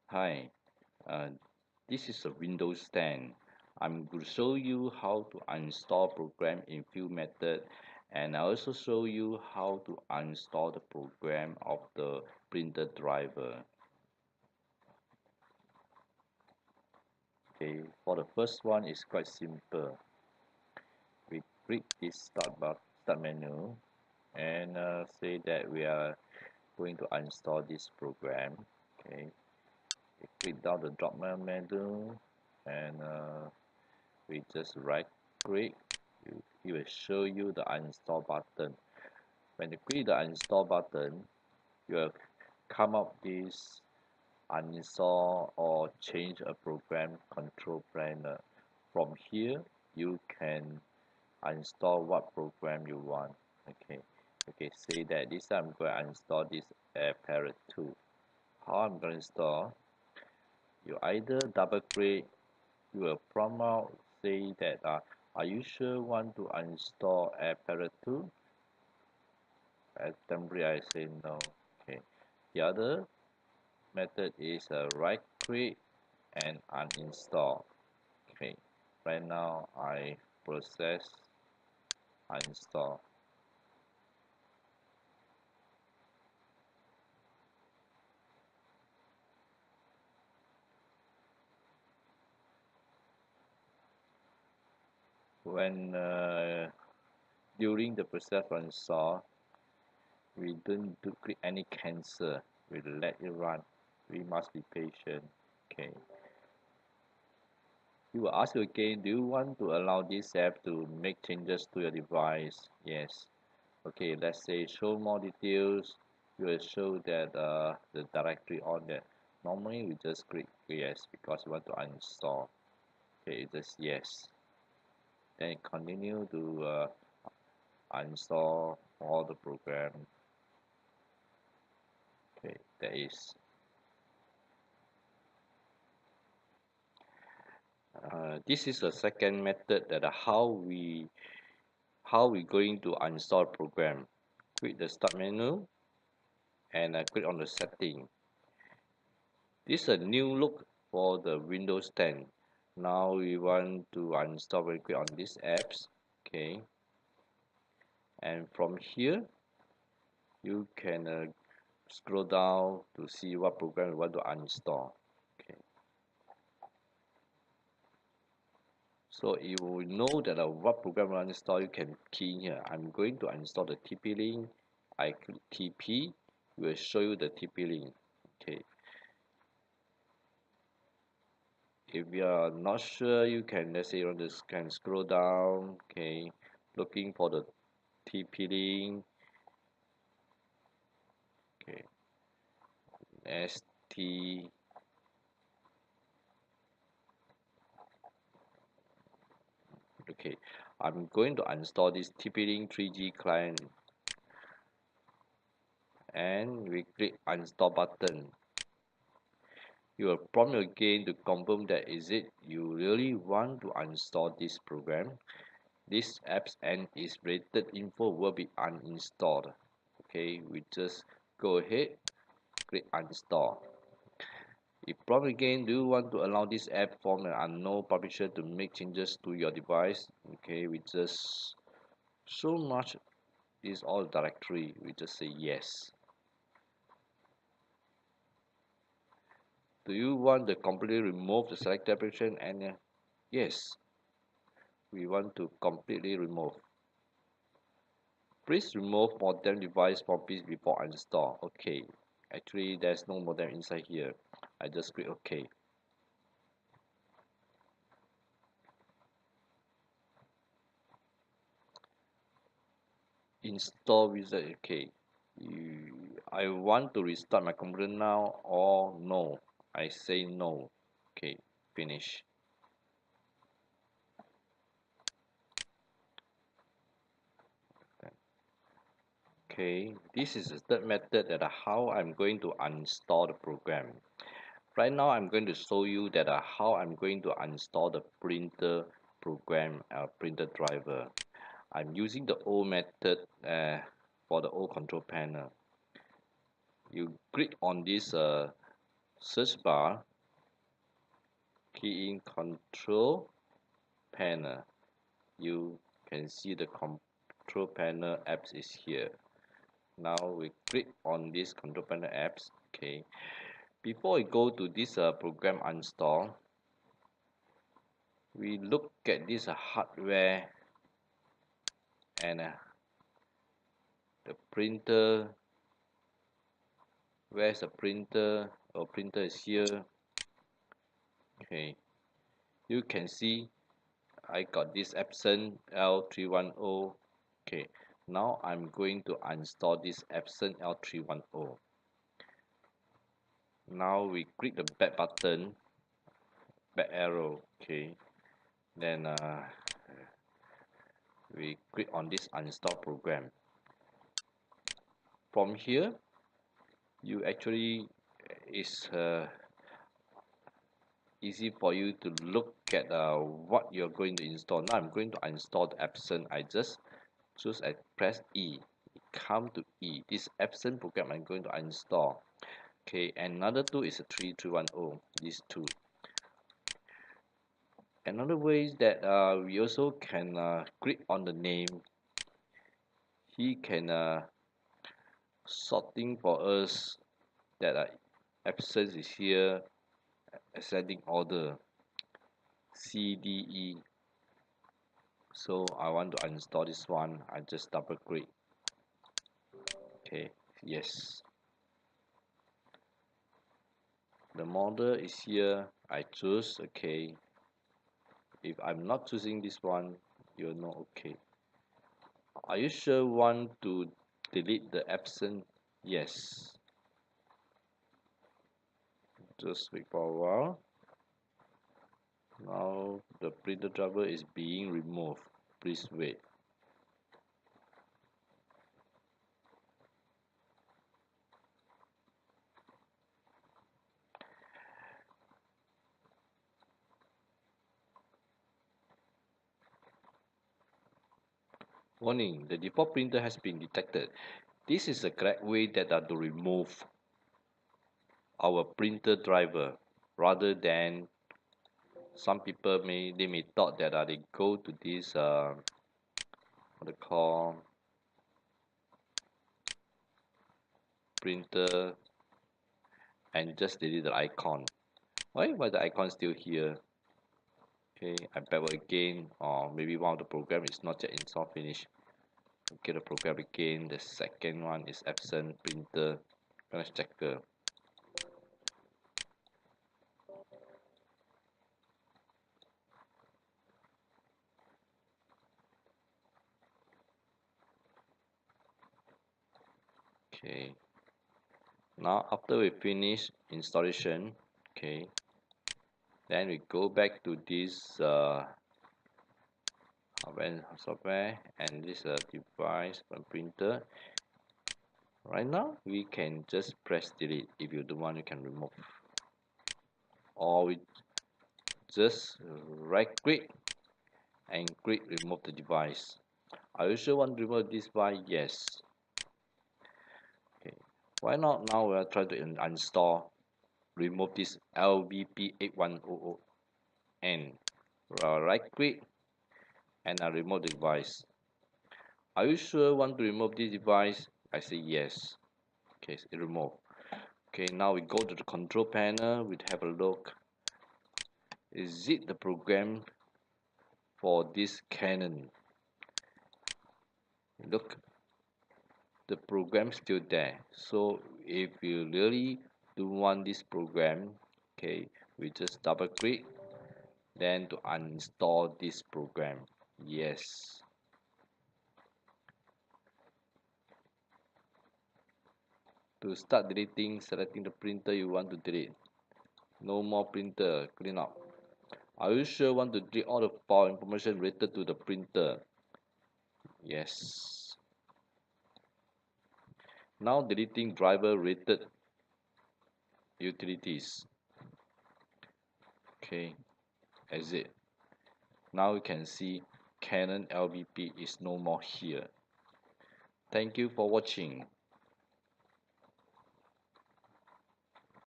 Hi, uh, this is a Windows 10. I'm going to show you how to install program in few method, and I also show you how to install the program of the printer driver. Okay, for the first one is quite simple. We click this start menu and say that we are going to install this program. Okay, we click down the drop down menu and we just right click. It will show you the uninstall button. When you click the uninstall button, you will come up this uninstall or change a program control planner. From here, you can uninstall what program you want. Okay, say that this time I'm going to uninstall this Parrot 2. How I'm going to install? You either double click, you will prompt out say that are you sure want to uninstall Parrot 2? At temporary I say no. Okay. The other method is right click and uninstall. Okay. Right now I process uninstall. When during the process uninstall, we don't do click any cancel. We let it run. We must be patient. Okay. He will ask you again, do you want to allow this app to make changes to your device? Yes. Okay, let's say show more details. You will show that the directory on that. Normally we just click yes because we want to uninstall. Okay, just yes. Then continue to uninstall all the program. Okay, that is. This is the second method that how we going to uninstall program. Click the start menu and click on the setting. This is a new look for the Windows 10. Now we want to uninstall very quick on these apps. Okay, and from here you can scroll down to see what program you want to uninstall. Okay, so you will know that what program you want to install, you can key in here. I'm going to install the TP-Link. I click TP, it will show you the TP-Link. Okay, if you are not sure, you can, let's say, on this can scroll down. Okay, looking for the TP-Link. Okay, ST. Okay, I'm going to install this TP-Link 3G client and we click uninstall button. You will prompt you again to confirm that is it you really want to uninstall this program. This apps and its related info will be uninstalled. Okay, we just go ahead, click uninstall. It prompt again, do you want to allow this app from an unknown publisher to make changes to your device? Okay, we just so much is all directory, we just say yes. Do you want to completely remove the selected application? And yes, we want to completely remove. Please remove modem device from PC before install. Okay, actually there's no modem inside here. I just click OK. Install wizard. Okay, I want to restart my computer now or no. I say no. Okay, finish. Okay, this is the third method that how I'm going to uninstall the program. Right now I'm going to show you that how I'm going to uninstall the printer program, printer driver. I'm using the old method for the old control panel. You click on this search bar, key in control panel. You can see the control panel apps is here. Now we click on this control panel apps. Okay, before we go to this program install, we look at this hardware and the printer. Where's the printer? Our printer is here. Okay, you can see I got this Epson L310. Okay, now I'm going to install this Epson L310. Now we click the back button, back arrow. Okay, then we click on this uninstall program. From here, you actually is easy for you to look at what you're going to install. Now I'm going to install the Epson. I just choose and press E. Come to E. This Epson program I'm going to install. Okay, another tool is a 3310. These two. Another way is that we also can click on the name. He can sorting for us that Epson is here, ascending order CDE. So I want to install this one. I just double click. Okay, yes. The model is here. I choose. Okay. If I'm not choosing this one, you'll know. Okay. Are you sure want to delete the Epson? Yes. Just wait for a while. Now the printer driver is being removed. Please wait. Warning, the default printer has been detected. This is the correct way that to remove our printer driver, rather than some people may thought that they go to this what they call printer and just delete the icon. Why the icon still here? Okay, I backward again, or maybe one of the program is not yet installed finish. Okay, the program again. The second one is Epson printer finish checker. Okay, now after we finish installation, okay, then we go back to this software and this device printer. Right now we can just press delete. If you don't want, you can remove, or we just right click and click remove the device. Are you sure want to remove this device? Yes. Okay, why not now we'll try to uninstall, remove this LVP8100N. Right click and remove the device. Are you sure want to remove this device? I say yes. Okay, it's removed. Okay, now we go to the control panel. We have a look. Is it the program for this Canon? Look, the program still there. So if you really do want this program, okay, we just double click, then to uninstall this program. Yes. To start deleting, selecting the printer you want to delete. No more printer, clean up. Are you sure want to delete all the file information related to the printer? Yes. Now deleting driver related utilities. Okay, exit. Now you can see Canon LVP is no more here. Thank you for watching.